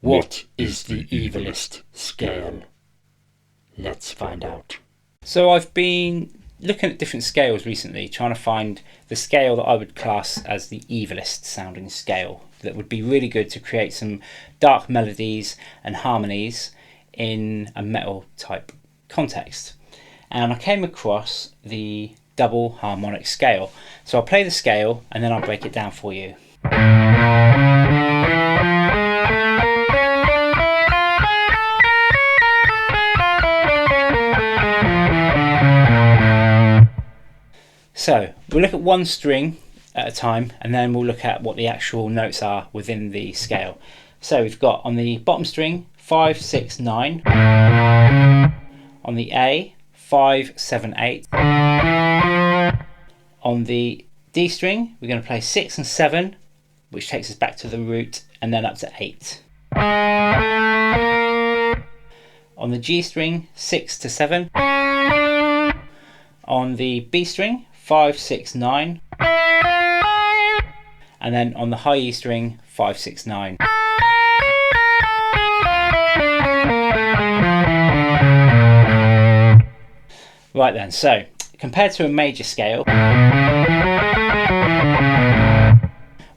What is the evilest scale? Let's find out. So I've been looking at different scales recently, trying to find the scale that I would class as the evilest sounding scale that would be really good to create some dark melodies and harmonies in a metal type context. And I came across the double harmonic scale. So I'll play the scale and then I'll break it down for you. So we'll look at one string at a time and then we'll look at what the actual notes are within the scale. So we've got on the bottom string 5, 6, 9, on the A 5, 7, 8, on the D string we're going to play 6 and 7, which takes us back to the root and then up to 8. On the G string 6 to 7, on the B string 5, 6, 9, and then on the high E string 5, 6, 9. Right then, so compared to a major scale,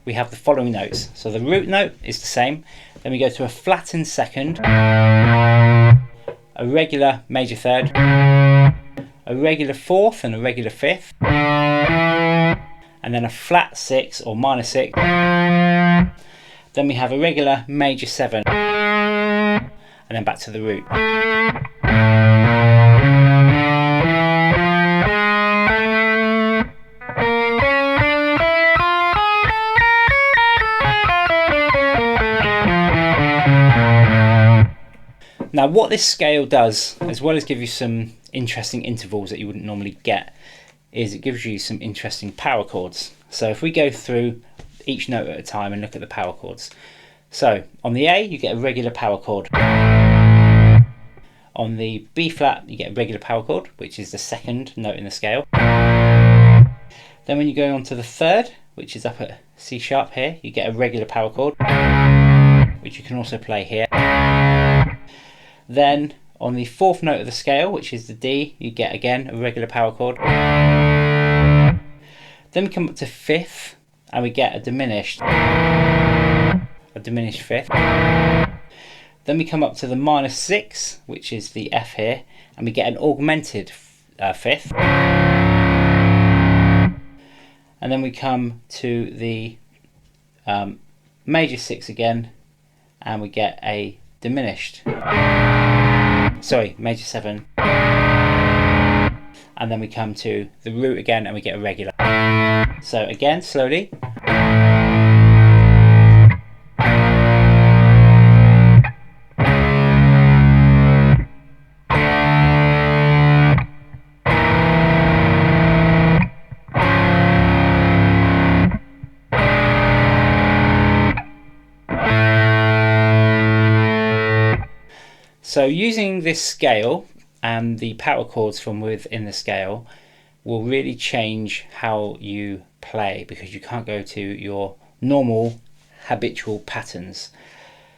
we have the following notes. So the root note is the same, then we go to a flattened second, a regular major third, a regular fourth and a regular fifth, and then a flat 6 or minor 6. Then we have a regular major 7, and then back to the root. Now what this scale does, as well as give you some interesting intervals that you wouldn't normally get, is it gives you some interesting power chords. So if we go through each note at a time and look at the power chords. So on the A you get a regular power chord. On the B flat you get a regular power chord, which is the second note in the scale. Then when you go on to the third, which is up at C sharp here, you get a regular power chord, which you can also play here. Then on the fourth note of the scale, which is the D, you get again a regular power chord. Then we come up to fifth and we get a diminished fifth. Then we come up to the minor 6, which is the F here, and we get an augmented fifth. And then we come to the major 6 again, and we get a diminished, major 7, and then we come to the root again and we get a regular. So again, slowly. So using this scale and the power chords from within the scale will really change how you play, because you can't go to your normal habitual patterns.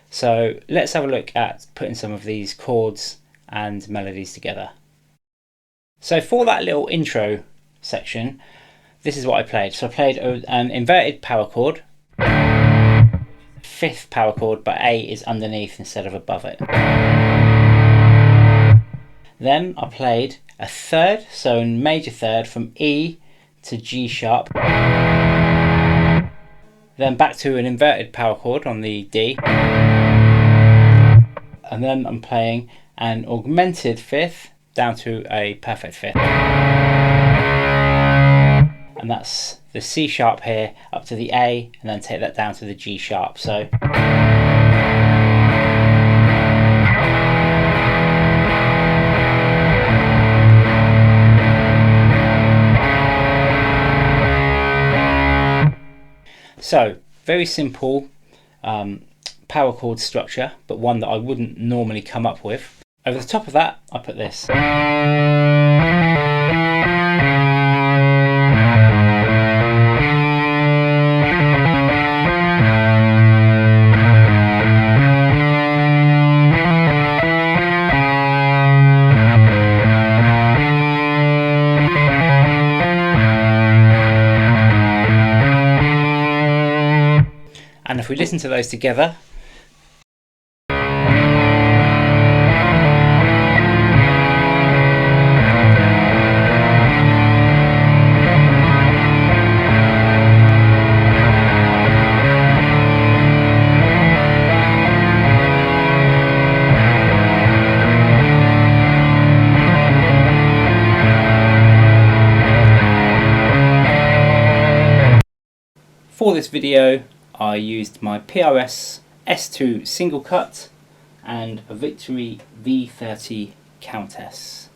So let's have a look at putting some of these chords and melodies together. So for that little intro section, this is what I played. So I played an inverted power chord, fifth power chord, but A is underneath instead of above it. Then I played a third, so a major third from E to G sharp. Then back to an inverted power chord on the D. And then I'm playing an augmented fifth down to a perfect fifth. And that's the C sharp here up to the A, and then take that down to the G sharp. So very simple power chord structure, but one that I wouldn't normally come up with. Over the top of that, I put this. And if we listen to those together, for this video I used my PRS S2 single cut and a Victory V30 Countess.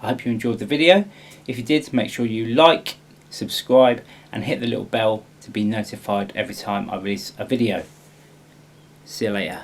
I hope you enjoyed the video. If you did, make sure you like, subscribe and hit the little bell to be notified every time I release a video. See you later.